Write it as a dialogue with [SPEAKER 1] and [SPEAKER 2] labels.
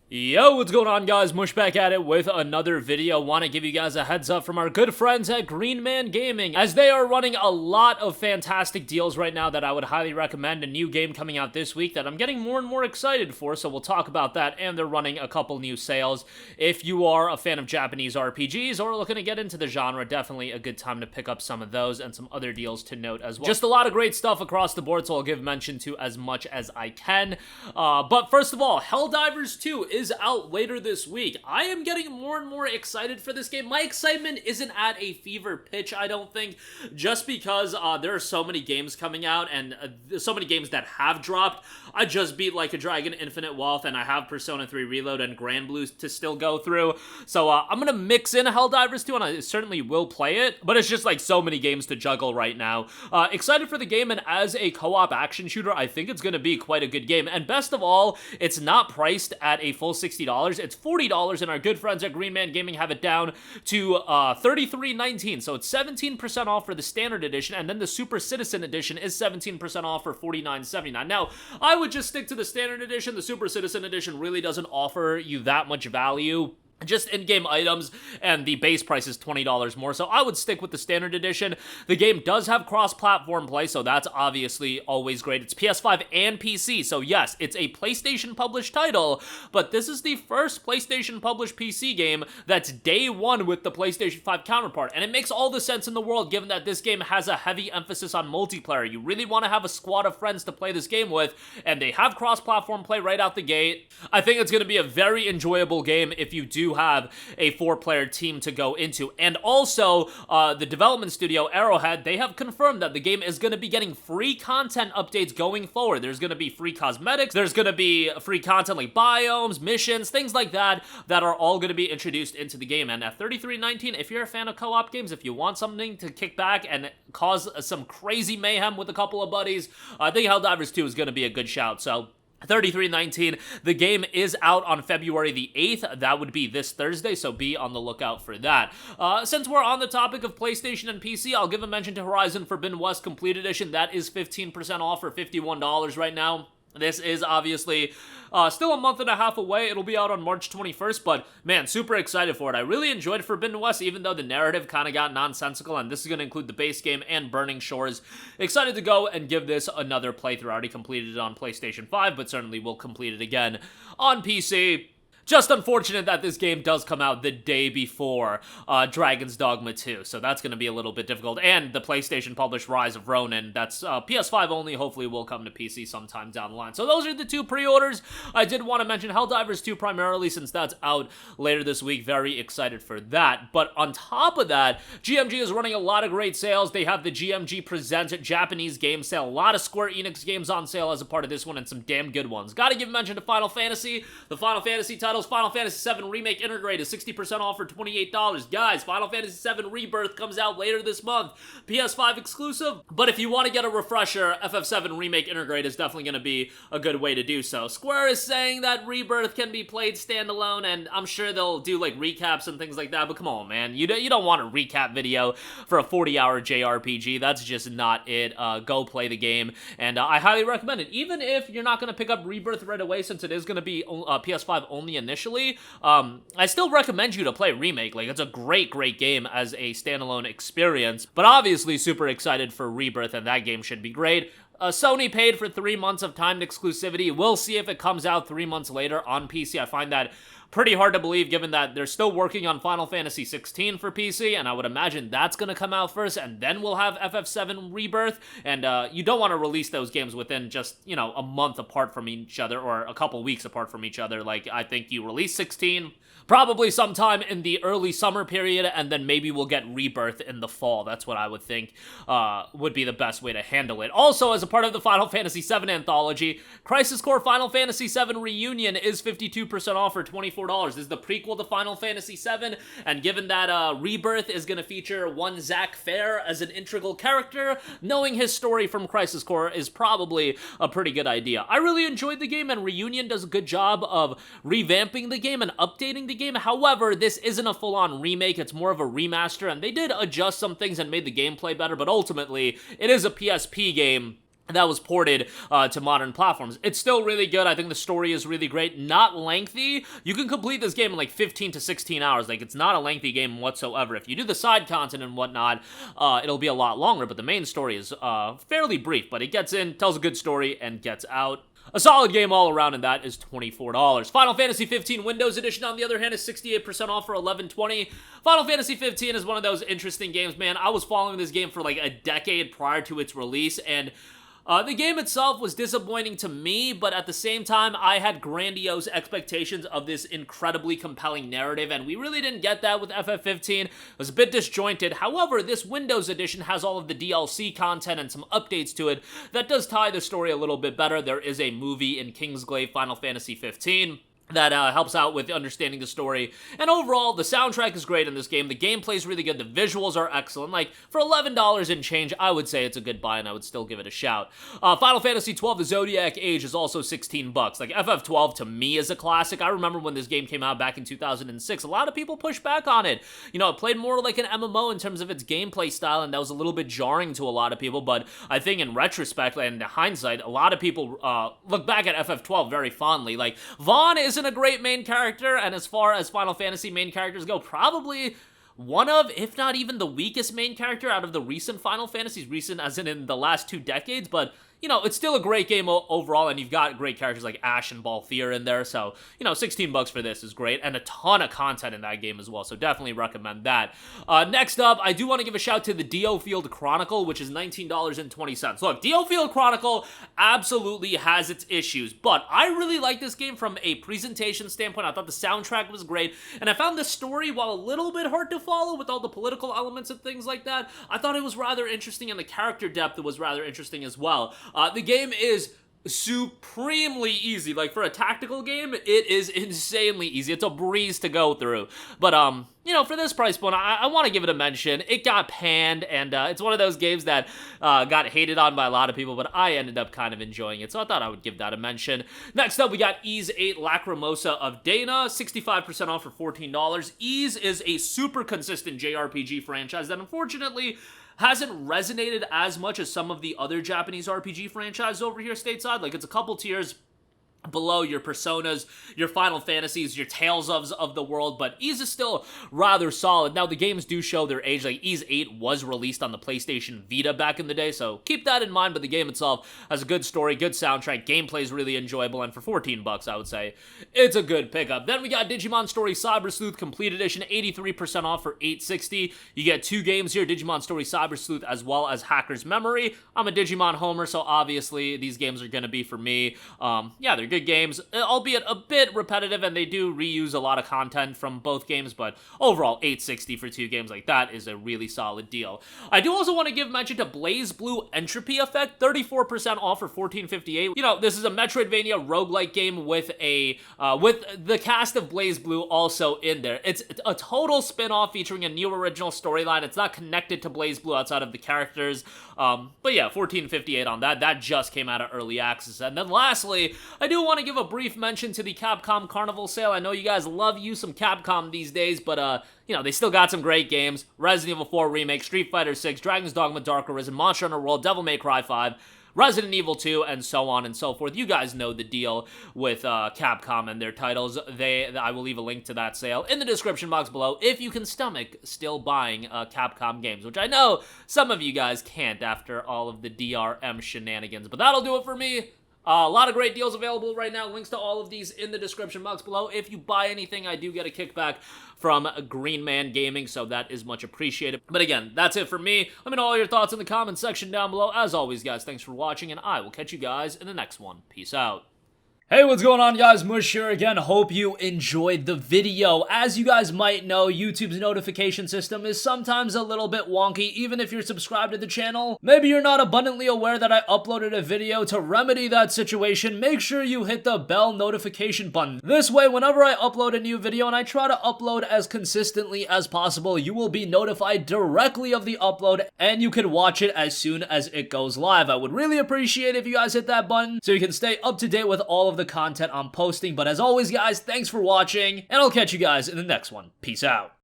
[SPEAKER 1] Yo, what's going on, guys? Mush back at it with another video. Want to give you guys a heads up from our good friends at Green Man Gaming, as they are running a lot of fantastic deals right now that I would highly recommend. A new game coming out this week that I'm getting more and more excited for, so we'll talk about that. And they're running a couple new sales. If you are a fan of Japanese RPGs or looking to get into the genre, definitely a good time to pick up some of those and some other deals to note as well. Just a lot of great stuff across the board, so I'll give mention to as much as I can. But first of all, Helldivers 2 is out later this week. I am getting more and more excited for this game. My excitement isn't at a fever pitch, I don't think, just because there are so many games coming out and so many games that have dropped. I just beat Like a Dragon Infinite Wealth, and I have Persona 3 Reload and GranBlue to still go through. So I'm gonna mix in Helldivers 2, and I certainly will play it, but it's just like so many games to juggle right now. Excited for the game, and as a co-op action shooter, I think it's gonna be quite a good game. And best of all, it's not priced at a full $60. It's $40, and our good friends at Green Man Gaming have it down to $33.19. So it's 17% off for the standard edition, and then the Super Citizen edition is 17% off for $49.79. Now, I would just stick to the standard edition. The Super Citizen edition really doesn't offer you that much value, just in-game items, and the base price is $20 more, so I would stick with the standard edition. The game does have cross-platform play, so that's obviously always great. It's PS5 and PC, so yes, it's a PlayStation-published title, but this is the first PlayStation-published PC game that's day one with the PlayStation 5 counterpart, and it makes all the sense in the world given that this game has a heavy emphasis on multiplayer. You really want to have a squad of friends to play this game with, and they have cross-platform play right out the gate. I think it's going to be a very enjoyable game if you do have a 4-player team to go into. And also, the development studio, Arrowhead, they have confirmed that the game is going to be getting free content updates going forward. There's going to be free cosmetics, there's going to be free content like biomes, missions, things like that, that are all going to be introduced into the game. And at $33.19, if you're a fan of co-op games, if you want something to kick back and cause some crazy mayhem with a couple of buddies, I think Helldivers 2 is going to be a good shout. So $33.19. The game is out on February the 8th. That would be this Thursday, so be on the lookout for that. Since we're on the topic of PlayStation and PC, I'll give a mention to Horizon Forbidden West Complete Edition. That is 15% off for $51 right now. This is obviously still a month and a half away. It'll be out on March 21st, but man, super excited for it. I really enjoyed Forbidden West, even though the narrative kind of got nonsensical, and this is going to include the base game and Burning Shores. Excited to go and give this another playthrough. I already completed it on PlayStation 5, but certainly will complete it again on PC. Just unfortunate that this game does come out the day before Dragon's Dogma 2, so that's going to be a little bit difficult. And the PlayStation-published Rise of Ronin, that's PS5 only, hopefully will come to PC sometime down the line. So those are the two pre-orders. I did want to mention Helldivers 2 primarily since that's out later this week. Very excited for that. But on top of that, GMG is running a lot of great sales. They have the GMG Presents Japanese Game Sale. A lot of Square Enix games on sale as a part of this one, and some damn good ones. Gotta give mention to Final Fantasy. The Final Fantasy title, Final Fantasy VII Remake INTERGRADE is 60% off for $28. Guys, Final Fantasy VII Rebirth comes out later this month. PS5 exclusive, but if you want to get a refresher, FF7 Remake INTERGRADE is definitely going to be a good way to do so. Square is saying that Rebirth can be played standalone, and I'm sure they'll do like recaps and things like that, but come on, man. You don't want a recap video for a 40-hour JRPG. That's just not it. Go play the game, and I highly recommend it. Even if you're not going to pick up Rebirth right away, since it is going to be PS5 only initially, I still recommend you to play Remake. Like, it's a great game as a standalone experience, but obviously super excited for Rebirth, and that game should be great. Sony paid for 3 months of timed exclusivity. We'll see if it comes out 3 months later on PC. I find that pretty hard to believe given that they're still working on Final Fantasy 16 for PC, and I would imagine that's going to come out first, and then we'll have FF7 Rebirth, and you don't want to release those games within just, a month apart from each other, or a couple weeks apart from each other. Like, I think you release 16 probably sometime in the early summer period, and then maybe we'll get Rebirth in the fall. That's what I would think would be the best way to handle it. Also, as a part of the Final Fantasy VII anthology, Crisis Core Final Fantasy VII Reunion is 52% off for $24. This is the prequel to Final Fantasy VII, and given that Rebirth is going to feature one Zack Fair as an integral character, knowing his story from Crisis Core is probably a pretty good idea. I really enjoyed the game, and Reunion does a good job of revamping the game and updating the game. However, this isn't a full-on remake, it's more of a remaster, and they did adjust some things and made the gameplay better, but ultimately, it is a PSP game that was ported to modern platforms. It's still really good. I think the story is really great. Not lengthy. You can complete this game in like 15 to 16 hours. Like, it's not a lengthy game whatsoever. If you do the side content and whatnot, it'll be a lot longer, but the main story is fairly brief, but it gets in, tells a good story, and gets out. A solid game all around, and that is $24. Final Fantasy 15 Windows Edition, on the other hand, is 68% off for $11.20. Final Fantasy 15 is one of those interesting games, man. I was following this game for like a decade prior to its release, and the game itself was disappointing to me, but at the same time, I had grandiose expectations of this incredibly compelling narrative, and we really didn't get that with FF15. It was a bit disjointed. However, this Windows Edition has all of the DLC content and some updates to it that does tie the story a little bit better. There is a movie in Kingsglaive Final Fantasy 15 that helps out with understanding the story. And overall, the soundtrack is great in this game. The gameplay is really good. The visuals are excellent. Like, for $11 and change, I would say it's a good buy, and I would still give it a shout. Final Fantasy 12, the Zodiac Age, is also $16. Like, FF12, to me, is a classic. I remember when this game came out back in 2006, a lot of people pushed back on it. You know, it played more like an MMO in terms of its gameplay style, and that was a little bit jarring to a lot of people, but I think in retrospect and hindsight, a lot of people look back at FF12 very fondly. Like, Vaughn isn't a great main character, and as far as Final Fantasy main characters go, probably one of, if not even the weakest main character out of the recent Final Fantasies, recent as in the last 2 decades, but you know, it's still a great game overall, and you've got great characters like Ash and Balthier in there, so, you know, $16 for this is great, and a ton of content in that game as well, so definitely recommend that. Next up, I do want to give a shout to the DioField Chronicle, which is $19.20. Look, DioField Chronicle absolutely has its issues, but I really like this game from a presentation standpoint. I thought the soundtrack was great, and I found the story, while a little bit hard to follow with all the political elements and things like that, I thought it was rather interesting, and the character depth was rather interesting as well. The game is supremely easy. Like, for a tactical game, it is insanely easy. It's a breeze to go through. But, you know, for this price point, I want to give it a mention. It got panned, and it's one of those games that got hated on by a lot of people, but I ended up kind of enjoying it, so I thought I would give that a mention. Next up, we got Ys 8 Lacrimosa of Dana, 65% off for $14. Ys is a super consistent JRPG franchise that, unfortunately, hasn't resonated as much as some of the other Japanese RPG franchises over here stateside. Like, it's a couple tiers below your Personas, your Final Fantasies, your Tales of the world, but Ys is still rather solid. Now, the games do show their age. Like, Ys 8 was released on the PlayStation Vita back in the day, so keep that in mind, but the game itself has a good story, good soundtrack, gameplay is really enjoyable, and for $14, I would say it's a good pickup. Then we got Digimon Story Cyber Sleuth Complete Edition, 83% off for $8.60. You get 2 games here, Digimon Story Cyber Sleuth as well as Hacker's Memory. I'm a Digimon homer, so obviously these games are going to be for me. Yeah, they're good games, albeit a bit repetitive, and they do reuse a lot of content from both games, but overall, $8.60 for 2 games, like, that is a really solid deal. I do also want to give mention to BlazBlue Entropy Effect, 34% off for $14.58. You know, this is a Metroidvania roguelike game with the cast of BlazBlue also in there. It's a total spin-off featuring a new original storyline. It's not connected to BlazBlue outside of the characters, but yeah, $14.58 on that. That just came out of early access. And then lastly, I do want to give a brief mention to the Capcom Carnival Sale. I know you guys love you some Capcom these days, but you know, they still got some great games. Resident Evil 4 Remake, Street Fighter 6, Dragon's Dogma Dark Arisen, Monster Hunter World, Devil May Cry 5, Resident Evil 2, and so on and so forth. You guys know the deal with Capcom and their titles. I will leave a link to that sale in the description box below if you can stomach still buying Capcom games, which I know some of you guys can't after all of the DRM shenanigans. But that'll do it for me. A lot of great deals available right now. Links to all of these in the description box below. If you buy anything, I do get a kickback from Green Man Gaming, so that is much appreciated. But again, that's it for me. Let me know all your thoughts in the comments section down below. As always, guys, thanks for watching, and I will catch you guys in the next one. Peace out. Hey, what's going on, guys? Mush here again. Hope you enjoyed the video. As you guys might know, YouTube's notification system is sometimes a little bit wonky, even if you're subscribed to the channel. Maybe you're not abundantly aware that I uploaded a video. To remedy that situation, make sure you hit the bell notification button. This way, whenever I upload a new video, and I try to upload as consistently as possible, you will be notified directly of the upload, and you can watch it as soon as it goes live. I would really appreciate it if you guys hit that button so you can stay up to date with all of the content I'm posting. But as always, guys, thanks for watching, and I'll catch you guys in the next one. Peace out.